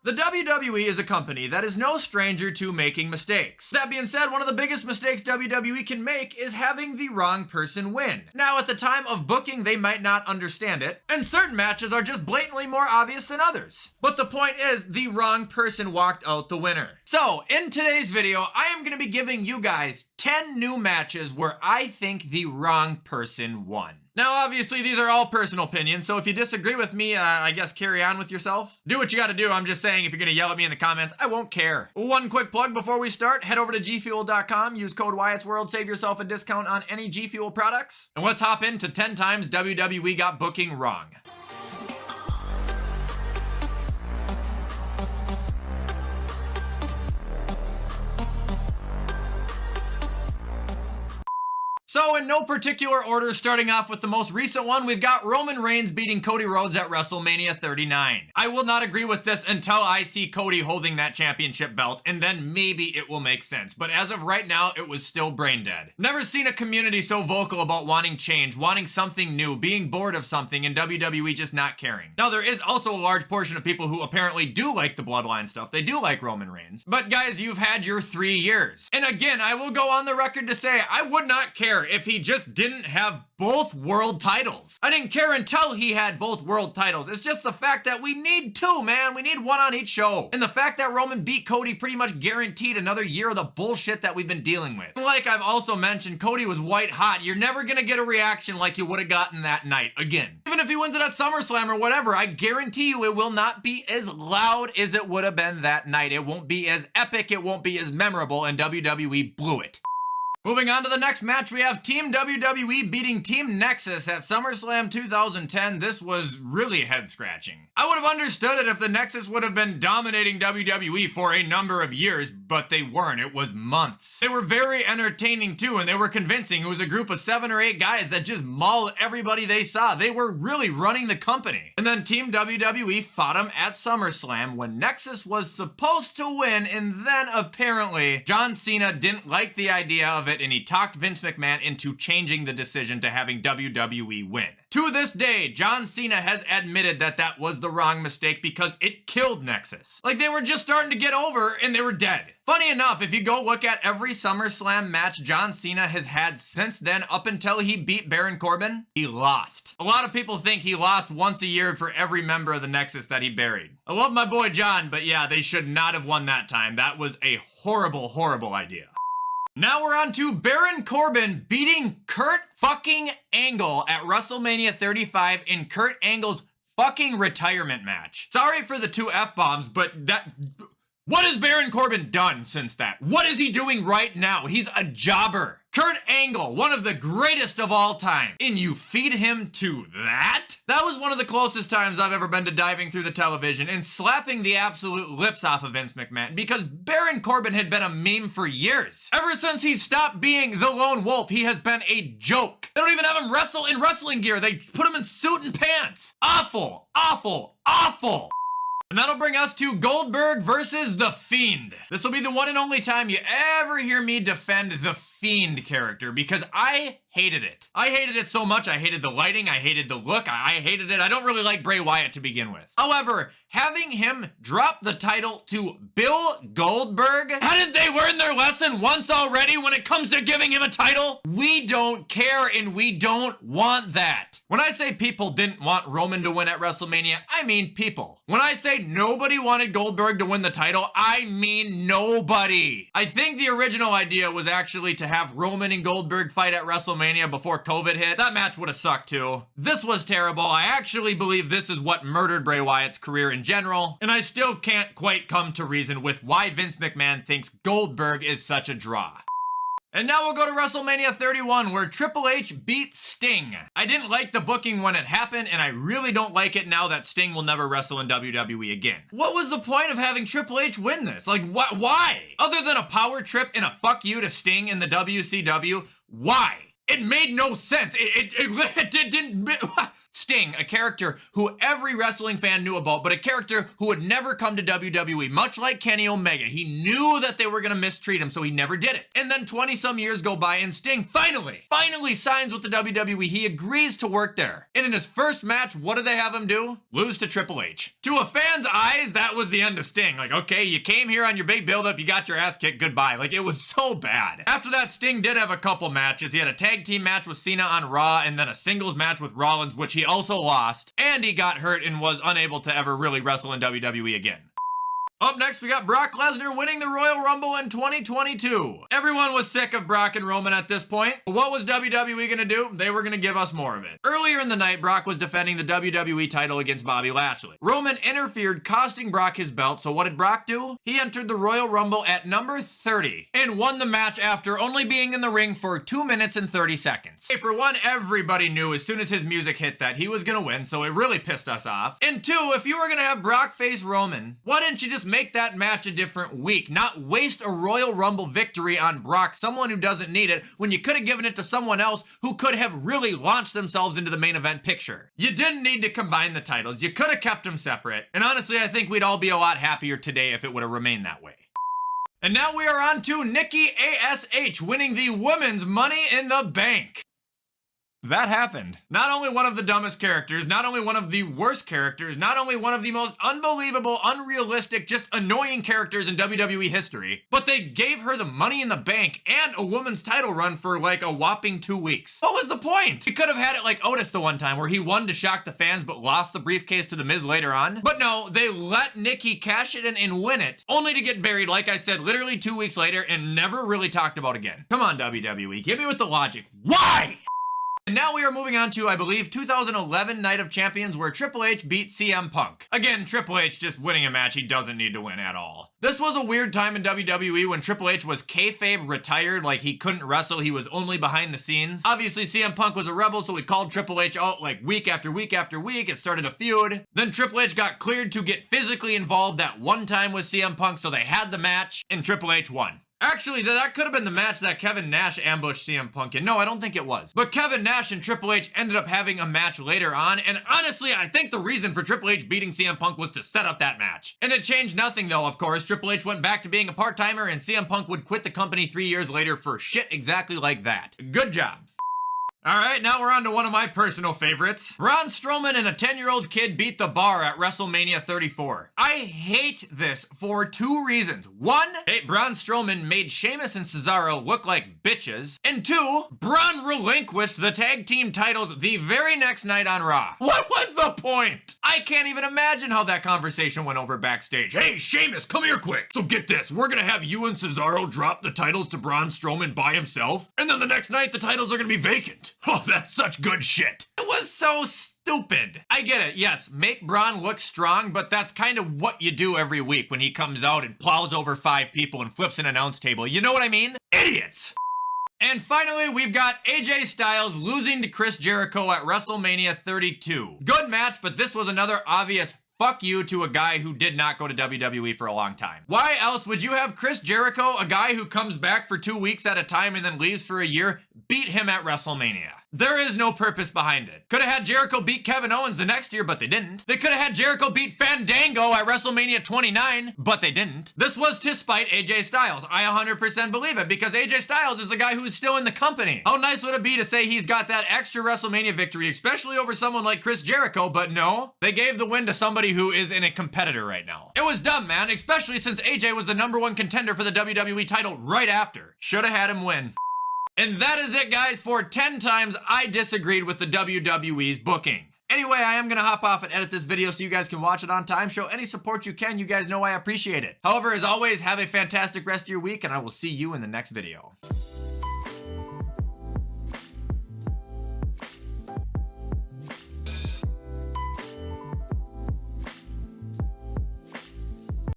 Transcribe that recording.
The WWE is a company that is no stranger to making mistakes. That being said, one of the biggest mistakes WWE can make is having the wrong person win. Now, at the time of booking, they might not understand it, and certain matches are just blatantly more obvious than others. But the point is, the wrong person walked out the winner. So, in today's video, I am going to be giving you guys 10 new matches where I think the wrong person won. Now, obviously, these are all personal opinions, so if you disagree with me, I guess carry on with yourself. Do what you gotta do. I'm just saying, if you're gonna yell at me in the comments, I won't care. One quick plug before we start, head over to gfuel.com, use code WyattzWorld, save yourself a discount on any G Fuel products. And let's hop into 10 times WWE got booking wrong. So in no particular order, starting off with the most recent one, we've got Roman Reigns beating Cody Rhodes at WrestleMania 39. I will not agree with this until I see Cody holding that championship belt, and then maybe it will make sense. But as of right now, it was still brain dead. Never seen a community so vocal about wanting change, wanting something new, being bored of something, and WWE just not caring. Now, there is also a large portion of people who apparently do like the bloodline stuff. They do like Roman Reigns. But guys, you've had your 3 years. And again, I will go on the record to say, I would not care if he just didn't have both world titles. I didn't care until he had both world titles. It's just the fact that we need two, man. We need one on each show. And the fact that Roman beat Cody pretty much guaranteed another year of the bullshit that we've been dealing with. Like I've also mentioned, Cody was white hot. You're never gonna get a reaction like you would have gotten that night again. Even if he wins it at SummerSlam or whatever, I guarantee you it will not be as loud as it would have been that night. It won't be as epic. It won't be as memorable, and WWE blew it. Moving on to the next match, we have Team WWE beating Team Nexus at SummerSlam 2010. This was really head-scratching. I would have understood it if the Nexus would have been dominating WWE for a number of years, but they weren't. It was months. They were very entertaining too, and they were convincing. It was a group of 7 or 8 guys that just mauled everybody they saw. They were really running the company. And then Team WWE fought them at SummerSlam when Nexus was supposed to win, and then apparently John Cena didn't like the idea of it, and he talked Vince McMahon into changing the decision to having WWE win. To this day, John Cena has admitted that that was the wrong mistake because it killed Nexus. Like, they were just starting to get over and they were dead. Funny enough, if you go look at every SummerSlam match John Cena has had since then up until he beat Baron Corbin, he lost. A lot of people think he lost once a year for every member of the Nexus that he buried. I love my boy John, but yeah, they should not have won that time. That was a horrible, horrible idea. Now we're on to Baron Corbin beating Kurt fucking Angle at WrestleMania 35 in Kurt Angle's fucking retirement match. Sorry for the 2 F-bombs, but what has Baron Corbin done since that? What is he doing right now? He's a jobber. Kurt Angle, one of the greatest of all time, and you feed him to that? That was one of the closest times I've ever been to diving through the television and slapping the absolute lips off of Vince McMahon, because Baron Corbin had been a meme for years. Ever since he stopped being the lone wolf, he has been a joke. They don't even have him wrestle in wrestling gear. They put him in suit and pants. Awful, awful, awful. And that'll bring us to Goldberg versus The Fiend. This will be the one and only time you ever hear me defend The Fiend character, because I hated it. I hated it so much. I hated the lighting. I hated the look. I hated it. I don't really like Bray Wyatt to begin with. However, having him drop the title to Bill Goldberg, hadn't they learned their lesson once already when it comes to giving him a title? We don't care, and we don't want that. When I say people didn't want Roman to win at WrestleMania, I mean people. When I say nobody wanted Goldberg to win the title, I mean nobody. I think the original idea was actually to have Roman and Goldberg fight at WrestleMania before COVID hit. That match would have sucked too. This was terrible. I actually believe this is what murdered Bray Wyatt's career in general, and I still can't quite come to reason with why Vince McMahon thinks Goldberg is such a draw. And now we'll go to WrestleMania 31, where Triple H beat Sting. I didn't like the booking when it happened, and I really don't like it now that Sting will never wrestle in WWE again. What was the point of having Triple H win this? Like, why? Other than a power trip and a fuck you to Sting in the WCW, why? It made no sense. It didn't. Sting, a character who every wrestling fan knew about, but a character who would never come to WWE, much like Kenny Omega. He knew that they were gonna mistreat him, so he never did it. And then 20 some years go by and Sting finally signs with the WWE. He agrees to work there. And in his first match, what do they have him do? Lose to Triple H. To a fan's eyes, that was the end of Sting. Like, okay, you came here on your big build-up, you got your ass kicked, goodbye. Like, it was so bad. After that, Sting did have a couple matches. He had a tag team match with Cena on Raw, and then a singles match with Rollins, which he also lost, and he got hurt and was unable to ever really wrestle in WWE again. Up next, we got Brock Lesnar winning the Royal Rumble in 2022. Everyone was sick of Brock and Roman at this point. But what was WWE gonna do? They were gonna give us more of it. Earlier in the night, Brock was defending the WWE title against Bobby Lashley. Roman interfered, costing Brock his belt, so what did Brock do? He entered the Royal Rumble at number 30 and won the match after only being in the ring for 2 minutes and 30 seconds. Hey, for one, everybody knew as soon as his music hit that he was gonna win, so it really pissed us off. And two, if you were gonna have Brock face Roman, why didn't you just make that match a different week, not waste a Royal Rumble victory on Brock, someone who doesn't need it, when you could have given it to someone else who could have really launched themselves into the main event picture. You didn't need to combine the titles. You could have kept them separate. And honestly, I think we'd all be a lot happier today if it would have remained that way. And now we are on to Nikki Ash winning the Women's Money in the Bank. That happened. Not only one of the dumbest characters, not only one of the worst characters, not only one of the most unbelievable, unrealistic, just annoying characters in WWE history, but they gave her the Money in the Bank and a woman's title run for like a whopping 2 weeks. What was the point? He could have had it like Otis the one time where he won to shock the fans but lost the briefcase to The Miz later on. But no, they let Nikki cash it in and win it, only to get buried, like I said, literally 2 weeks later and never really talked about again. Come on, WWE, give me with the logic. Why? And now we are moving on to, I believe, 2011 Night of Champions, where Triple H beat CM Punk. Again, Triple H just winning a match he doesn't need to win at all. This was a weird time in WWE when Triple H was kayfabe retired, like he couldn't wrestle, he was only behind the scenes. Obviously, CM Punk was a rebel, so we called Triple H out like week after week after week. It started a feud. Then Triple H got cleared to get physically involved that one time with CM Punk, so they had the match, and Triple H won. Actually, that could have been the match that Kevin Nash ambushed CM Punk in. No, I don't think it was. But Kevin Nash and Triple H ended up having a match later on, and honestly, I think the reason for Triple H beating CM Punk was to set up that match. And it changed nothing though, of course. Triple H went back to being a part-timer, and CM Punk would quit the company 3 years later for shit exactly like that. Good job. Alright, now we're on to one of my personal favorites. Braun Strowman and a 10-year-old kid beat the Bar at WrestleMania 34. I hate this for 2 reasons. 1, Braun Strowman made Sheamus and Cesaro look like bitches. And 2, Braun relinquished the tag team titles the very next night on Raw. What was the point? I can't even imagine how that conversation went over backstage. Hey, Sheamus, come here quick. So get this, we're gonna have you and Cesaro drop the titles to Braun Strowman by himself, and then the next night the titles are gonna be vacant. Oh, that's such good shit. It was so stupid. I get it, yes, make Braun look strong, but that's kind of what you do every week when he comes out and plows over 5 people and flips an announce table. You know what I mean? Idiots! And finally, we've got AJ Styles losing to Chris Jericho at WrestleMania 32. Good match, but this was another obvious fuck you to a guy who did not go to WWE for a long time. Why else would you have Chris Jericho, a guy who comes back for 2 weeks at a time and then leaves for a year, beat him at WrestleMania? There is no purpose behind it. Could have had Jericho beat Kevin Owens the next year, but they didn't. They could have had Jericho beat Fandango at WrestleMania 29, but they didn't. This was to spite AJ Styles. I 100% believe it, because AJ Styles is the guy who's still in the company. How nice would it be to say he's got that extra WrestleMania victory, especially over someone like Chris Jericho, but no. They gave the win to somebody who is in a competitor right now. It was dumb, man, especially since AJ was the #1 contender for the WWE title right after. Should have had him win. And that is it, guys, for 10 times I disagreed with the WWE's booking. Anyway, I am gonna hop off and edit this video so you guys can watch it on time. Show any support you can. You guys know I appreciate it. However, as always, have a fantastic rest of your week, and I will see you in the next video.